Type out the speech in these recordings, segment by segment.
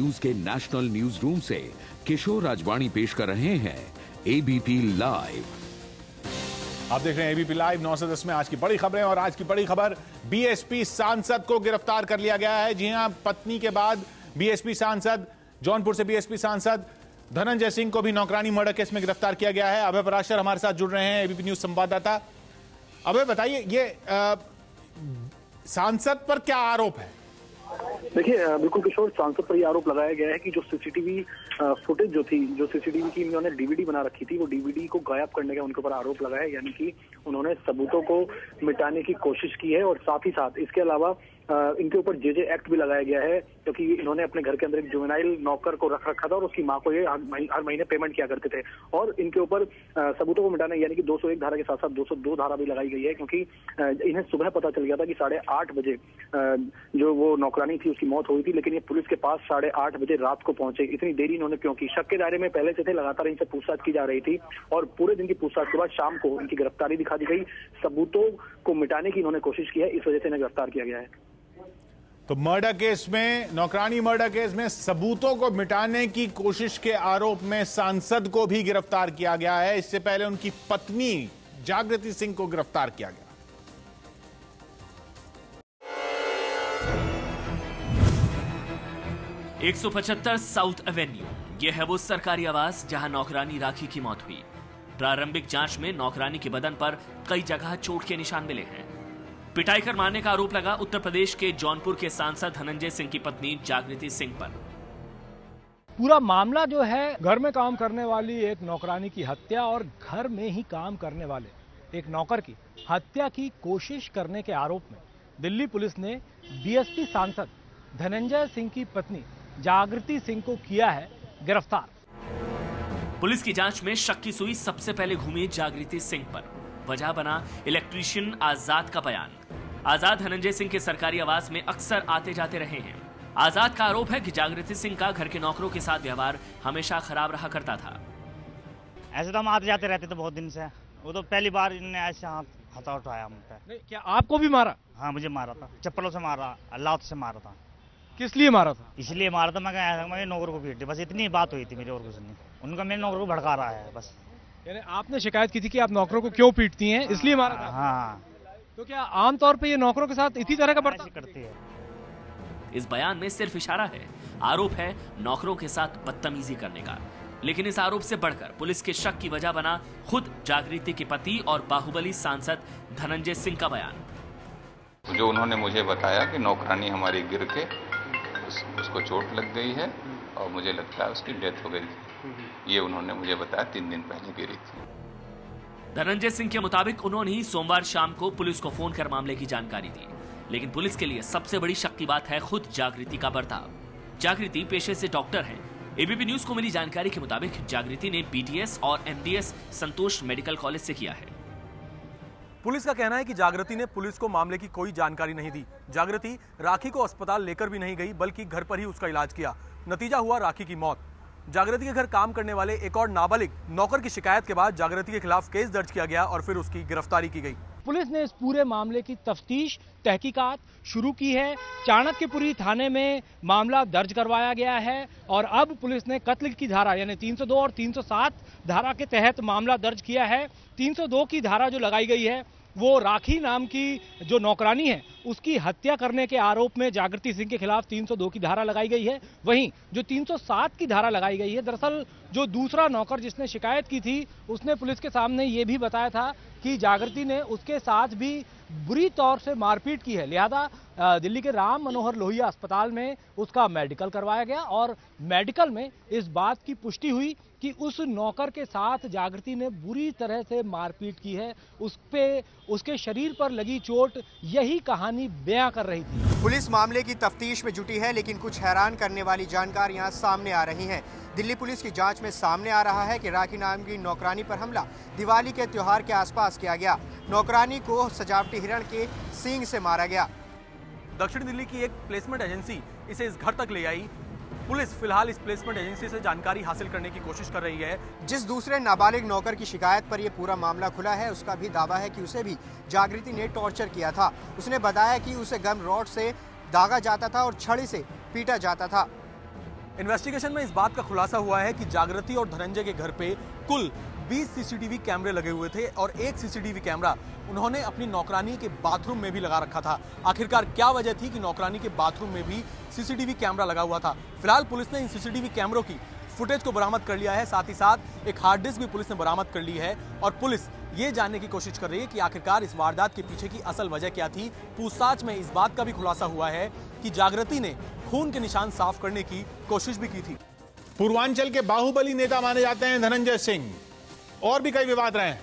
News के national news room से किशोर राजवाणी पेश कर रहे हैं एबीपी लाइव। आप देख रहे हैं एबीपी लाइव 9 से 10 में आज की बड़ी खबरें। और आज की बड़ी खबर, बीएसपी सांसद को गिरफ्तार कर लिया गया है। जी हां, पत्नी के बाद बीएसपी सांसद, जौनपुर से बीएसपी सांसद धनंजय सिंह को भी नौकरानी मर्डर केस में गिरफ्तार किया गया है। अभय पराशर हमारे साथ जुड़ रहे हैं, एबीपी न्यूज संवाददाता। अभय बताइए, ये सांसद पर क्या आरोप है? देखिए, बिल्कुल किशोर, सांसद पर यह आरोप लगाया गया है कि जो सीसीटीवी फुटेज जो सीसीटीवी की इन्होंने डीवीडी बना रखी थी, वो डीवीडी को गायब करने का उनके ऊपर आरोप लगा है। यानी कि उन्होंने सबूतों को मिटाने की कोशिश की है और साथ ही साथ इसके अलावा इनके ऊपर जेजे एक्ट भी लगाया गया है, क्योंकि इन्होंने अपने घर के अंदर एक जुवेनाइल नौकर को रख रखा था और उसकी मां को ये हर महीने पेमेंट किया करते थे। और इनके ऊपर सबूतों को मिटाने यानी कि 201 धारा के साथ साथ 202 धारा भी लगाई गई है, क्योंकि इन्हें सुबह पता चल गया था कि 8:30 बजे जो वो नौकरानी थी उसकी मौत हुई थी, लेकिन ये पुलिस के पास 8:30 बजे रात को पहुंचे। इतनी देरी इन्होंने क्यों की? शक के दायरे में पहले से थे, लगातार इनसे पूछताछ की जा रही थी और पूरे दिन की पूछताछ के बाद शाम को इनकी गिरफ्तारी दिखा दी गई। सबूतों को मिटाने की इन्होंने कोशिश की है, इस वजह से इन्हें गिरफ्तार किया गया है। तो मर्डर केस में, नौकरानी मर्डर केस में सबूतों को मिटाने की कोशिश के आरोप में सांसद को भी गिरफ्तार किया गया है। इससे पहले उनकी पत्नी जागृति सिंह को गिरफ्तार किया गया। – 175 साउथ एवेन्यू, यह है वो सरकारी आवास जहां नौकरानी राखी की मौत हुई। प्रारंभिक जांच में नौकरानी के बदन पर कई जगह चोट के निशान मिले हैं। पिटाई कर मारने का आरोप लगा उत्तर प्रदेश के जौनपुर के सांसद धनंजय सिंह की पत्नी जागृति सिंह पर। पूरा मामला जो है, घर में काम करने वाली एक नौकरानी की हत्या और घर में ही काम करने वाले एक नौकर की हत्या की कोशिश करने के आरोप में दिल्ली पुलिस ने बीएसपी सांसद धनंजय सिंह की पत्नी जागृति सिंह को किया है गिरफ्तार। पुलिस की जांच में शक की सुई सबसे पहले घूमी जागृति सिंह पर। वजह बना इलेक्ट्रीशियन आजाद का बयान। आजाद धनंजय सिंह के सरकारी आवास में अक्सर आते जाते रहे हैं। आजाद का आरोप है कि जागृति सिंह का घर के नौकरों के साथ व्यवहार हमेशा खराब रहा करता था। ऐसे तो हम आते जाते रहते थे बहुत दिन से। वो तो पहली बार इन्होंने ऐसे हाथ उठाया मुझ पे। क्या आपको भी मारा? हाँ, मुझे मारा था, चप्पलों से मारा, अल्लाह से मारा था। किस लिए मारा था? इसलिए मारा था, मैं नौकर को पीट दी, बस इतनी बात हुई थी मेरी, और कुछ नहीं। उनका मेरे नौकर को भड़का रहा है बस। यानी आपने शिकायत की थी कि आप नौकरों को क्यों पीटती हैं, इसलिए मारा था? हाँ। तो क्या आमतौर पे ये नौकरों के साथ इसी तरह का बर्ताव करती है? इस बयान में सिर्फ इशारा है। आरोप है नौकरों के साथ बदतमीजी करने का। लेकिन इस आरोप से बढ़कर पुलिस के शक की वजह बना खुद जागृति के पति और बाहुबली सांसद धनंजय सिंह का बयान। जो उन्होंने मुझे बताया कि नौकरानी हमारी गिर के उसको चोट लग गई है और मुझे लगता है उसकी डेथ हो गई। ये उन्होंने मुझे बताया 3 दिन पहले गिरी थी। धनंजय सिंह के मुताबिक उन्होंने ही सोमवार शाम को पुलिस को फोन कर मामले की जानकारी दी। लेकिन पुलिस के लिए सबसे बड़ी शक की बात है खुद जागृति का बर्ताव। जागृति पेशे से डॉक्टर है। एबीपी न्यूज को मिली जानकारी के मुताबिक जागृति ने बीटीएस और एमडीएस संतोष मेडिकल कॉलेज से किया है। पुलिस का कहना है कि जागृति ने पुलिस को मामले की कोई जानकारी नहीं दी। जागृति राखी को अस्पताल लेकर भी नहीं गई, बल्कि घर पर ही उसका इलाज किया। नतीजा हुआ राखी की मौत। जागृति के घर काम करने वाले एक और नाबालिग नौकर की शिकायत के बाद जागृति के खिलाफ केस दर्ज किया गया और फिर उसकी गिरफ्तारी की गई। पुलिस ने इस पूरे मामले की तफ्तीश, तहकीकात शुरू की है। चाणक्यपुरी थाने में मामला दर्ज करवाया गया है और अब पुलिस ने कत्ल की धारा यानी 302 और 307 धारा के तहत मामला दर्ज किया है। 302 की धारा जो लगाई गई है वो राखी नाम की जो नौकरानी है उसकी हत्या करने के आरोप में जागृति सिंह के खिलाफ 302 की धारा लगाई गई है। वहीं जो 307 की धारा लगाई गई है, दरअसल जो दूसरा नौकर जिसने शिकायत की थी उसने पुलिस के सामने ये भी बताया था कि जागृति ने उसके साथ भी बुरी तौर से मारपीट की है। लिहाजा दिल्ली के राम मनोहर लोहिया अस्पताल में उसका मेडिकल करवाया गया और मेडिकल में इस बात की पुष्टि हुई कि उस नौकर के साथ जागृति ने बुरी तरह से मारपीट की है। उसके शरीर पर लगी चोट यही कहानी बयां कर रही थी। पुलिस मामले की तफ्तीश में जुटी है, लेकिन कुछ हैरान करने वाली जानकारियां सामने आ रही हैं। दिल्ली पुलिस की जांच में सामने आ रहा है कि राखी नाम की नौकरानी पर हमला दिवाली के त्योहार के आसपास किया गया। नौकरानी को सजावटी हिरण के सींग से मारा गया। दक्षिण दिल्ली की एक प्लेसमेंट एजेंसी इसे इस घर तक ले आई। पुलिस फिलहाल इस प्लेसमेंट एजेंसी से जानकारी हासिल करने की कोशिश कर रही है। जिस दूसरे नाबालिग नौकर की शिकायत पर यह पूरा मामला खुला है, उसका भी दावा है कि उसे भी जागृति ने टॉर्चर किया था। उसने बताया कि उसे गन रॉड से दागा जाता था और छड़ी से पीटा जाता था। इन्वेस्टिगेशन में इस बात का खुलासा हुआ है कि जागृति और धनंजय के घर पे कुल 20 सीसीटीवी कैमरे लगे हुए थे और एक सीसीटीवी कैमरा उन्होंने अपनी नौकरानी के बाथरूम में भी लगा रखा था। आखिरकार क्या वजह थी कि नौकरानी के बाथरूम में भी सीसीटीवी कैमरा लगा हुआ था? फिलहाल पुलिस ने इन सीसीटीवी कैमरों की फुटेज को बरामद कर लिया है। साथ ही साथ एक हार्ड डिस्क भी पुलिस ने बरामद कर ली है और पुलिस ये जानने की कोशिश कर रही है कि आखिरकार इस वारदात के पीछे की असल वजह क्या थी। पूछताछ में इस बात का भी खुलासा हुआ है कि जागृति ने खून के निशान साफ करने की कोशिश भी की थी। पूर्वांचल के बाहुबली नेता माने जाते हैं धनंजय सिंह, और भी कई विवाद रहे हैं।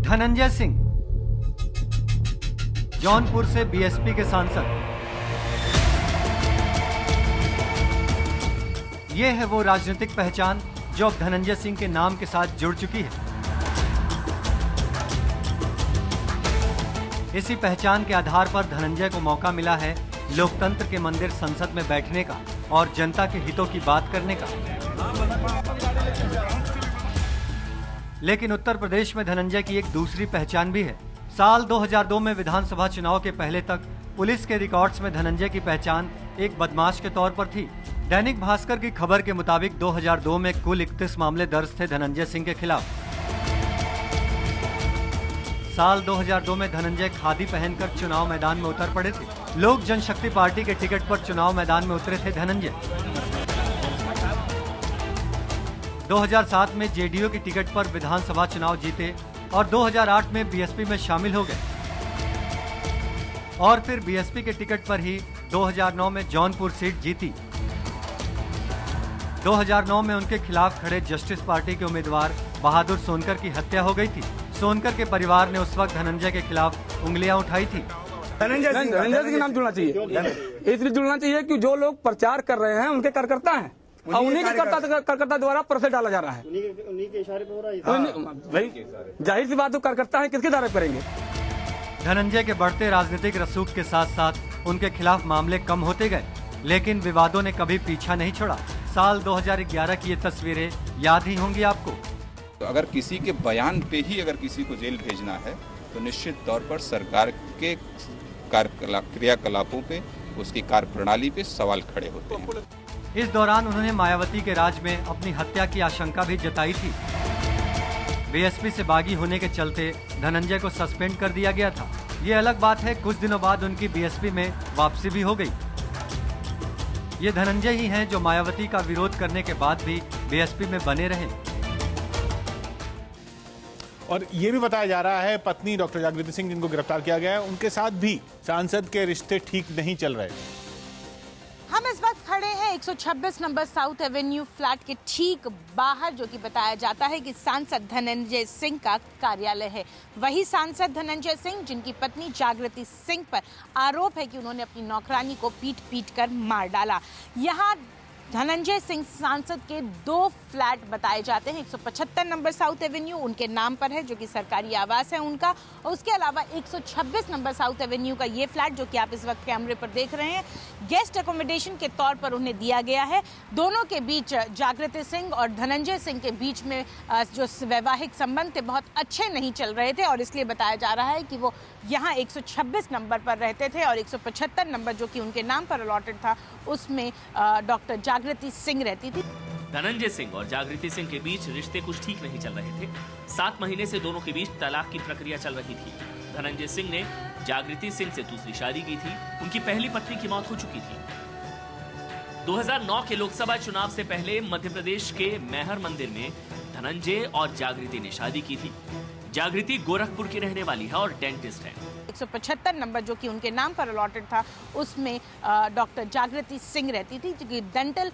धनंजय सिंह जौनपुर से बीएसपी के सांसद, ये है वो राजनीतिक पहचान जो अब धनंजय सिंह के नाम के साथ जुड़ चुकी है। इसी पहचान के आधार पर धनंजय को मौका मिला है लोकतंत्र के मंदिर संसद में बैठने का और जनता के हितों की बात करने का। लेकिन उत्तर प्रदेश में धनंजय की एक दूसरी पहचान भी है। साल 2002 में विधानसभा चुनाव के पहले तक पुलिस के रिकॉर्ड्स में धनंजय की पहचान एक बदमाश के तौर पर थी। दैनिक भास्कर की खबर के मुताबिक 2002 में कुल 31 मामले दर्ज थे धनंजय सिंह के खिलाफ। साल 2002 में धनंजय खादी पहनकर चुनाव मैदान में उतर पड़े थे। लोक जनशक्ति पार्टी के टिकट पर चुनाव मैदान में उतरे थे धनंजय। 2007 में जेडीयू की टिकट पर विधानसभा चुनाव जीते और 2008 में बीएसपी में शामिल हो गए और फिर बीएसपी के टिकट पर ही 2009 में जौनपुर सीट जीती। 2009 में उनके खिलाफ खड़े जस्टिस पार्टी के उम्मीदवार बहादुर सोनकर की हत्या हो गई थी। सोनकर के परिवार ने उस वक्त धनंजय के खिलाफ उंगलियां उठाई थी। धनंजय सिंह के नाम जुड़ना चाहिए, इसलिए जुड़ना चाहिए कि जो लोग प्रचार कर रहे हैं उनके कार्यकर्ता हैं और उन्हीं के कार्यकर्ता द्वारा प्रेशर डाला जा रहा है। उन्हीं के इशारे पर हो रहा है भाई, जाहिर सी बात, कार्यकर्ता है, किसकी तारीफ करेंगे? धनंजय के बढ़ते राजनीतिक रसूख के साथ साथ उनके खिलाफ मामले कम होते गए, लेकिन विवादों ने कभी पीछा नहीं छोड़ा। साल 2011 की ये तस्वीरें याद ही होंगी आपको। तो अगर किसी के बयान पे ही अगर किसी को जेल भेजना है तो निश्चित तौर पर सरकार के क्रियाकलापों पे, उसकी कार्यप्रणाली पे सवाल खड़े होते हैं। इस दौरान उन्होंने मायावती के राज में अपनी हत्या की आशंका भी जताई थी। बीएसपी से बागी होने के चलते धनंजय को सस्पेंड कर दिया गया था। ये अलग बात है, कुछ दिनों बाद उनकी बीएसपी में वापसी भी हो गई। ये धनंजय ही हैं जो मायावती का विरोध करने के बाद भी बीएसपी में बने रहे। और ये भी बताया जा रहा है पत्नी डॉक्टर जागृति सिंह, जिनको गिरफ्तार किया गया है, उनके साथ भी सांसद के रिश्ते ठीक नहीं चल रहे। हम इस वक्त खड़े हैं 126 नंबर साउथ एवेन्यू फ्लैट के ठीक बाहर, जो कि बताया जाता है कि सांसद धनंजय सिंह का कार्यालय है। वही सांसद धनंजय सिंह जिनकी पत्नी जागृति सिंह पर आरोप है कि उन्होंने अपनी नौकरानी को पीट कर मार डाला। यहाँ धनंजय सिंह सांसद के 2 फ्लैट बताए जाते हैं। 175 नंबर साउथ एवेन्यू उनके नाम पर है, जो कि सरकारी आवास है उनका, और उसके अलावा 126 नंबर साउथ एवेन्यू का ये फ्लैट जो कि आप इस वक्त कैमरे पर देख रहे हैं, गेस्ट अकोमोडेशन के तौर पर उन्हें दिया गया है। दोनों के बीच, जागृति सिंह और धनंजय सिंह के बीच में जो वैवाहिक संबंध थे बहुत अच्छे नहीं चल रहे थे, और इसलिए बताया जा रहा है कि वो यहाँ 126 नंबर पर रहते थे और 175 नंबर जो कि उनके नाम पर अलॉटेड था उसमें डॉक्टर जागृति सिंह रहती थी। धनंजय सिंह और जागृति सिंह के बीच रिश्ते कुछ ठीक नहीं चल रहे थे। 7 महीने से दोनों के बीच तलाक की प्रक्रिया चल रही थी। धनंजय सिंह ने जागृति सिंह से दूसरी शादी की थी। उनकी पहली पत्नी की मौत हो चुकी थी। 2009 के लोकसभा चुनाव से पहले मध्य प्रदेश के मैहर मंदिर में धनंजय और जागृति ने शादी की थी। जागृति गोरखपुर की रहने वाली है और डेंटिस्ट है। 175 नंबर जो कि उनके नाम पर अलॉटेड था उसमें डॉक्टर जागृति सिंह रहती थी, जो कि डेंटल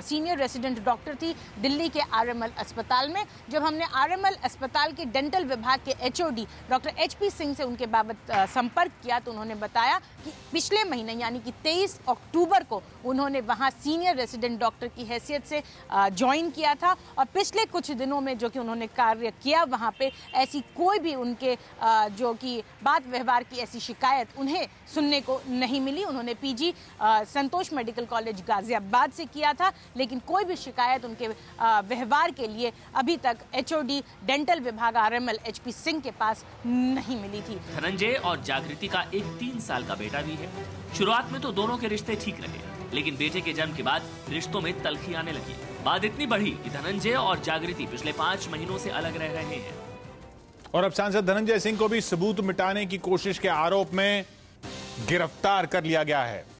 सीनियर रेसिडेंट डॉक्टर थी दिल्ली के आरएमएल अस्पताल में। जब हमने आरएमएल अस्पताल के डेंटल विभाग के एचओडी डॉक्टर एचपी सिंह से उनके बाबत संपर्क किया तो उन्होंने बताया कि पिछले महीने यानी कि 23 अक्टूबर को उन्होंने वहां सीनियर रेसिडेंट डॉक्टर की हैसियत से ज्वाइन किया था और पिछले कुछ दिनों में जो कि उन्होंने कार्य किया वहां पे ऐसी कोई भी उनके जो कि बात व्यवहार की ऐसी शिकायत उन्हें सुनने को नहीं मिली। उन्होंने पीजी संतोष मेडिकल कॉलेज गाजियाबाद से किया था, लेकिन कोई भी शिकायत उनके व्यवहार के लिए अभी तक एचओडी डेंटल विभाग आरएमएल एचपी सिंह के पास नहीं मिली थी। धनंजय और जागृति का एक 3 साल का बेटा भी है। शुरुआत में तो दोनों के रिश्ते ठीक रहे, लेकिन बेटे के जन्म के बाद रिश्तों में तल्खी आने लगी। बात इतनी बढ़ी कि धनंजय और जागृति पिछले 5 महीनों से अलग रह रहे हैं। और अब सांसद धनंजय सिंह को भी सबूत मिटाने की कोशिश के आरोप में गिरफ्तार कर लिया गया है।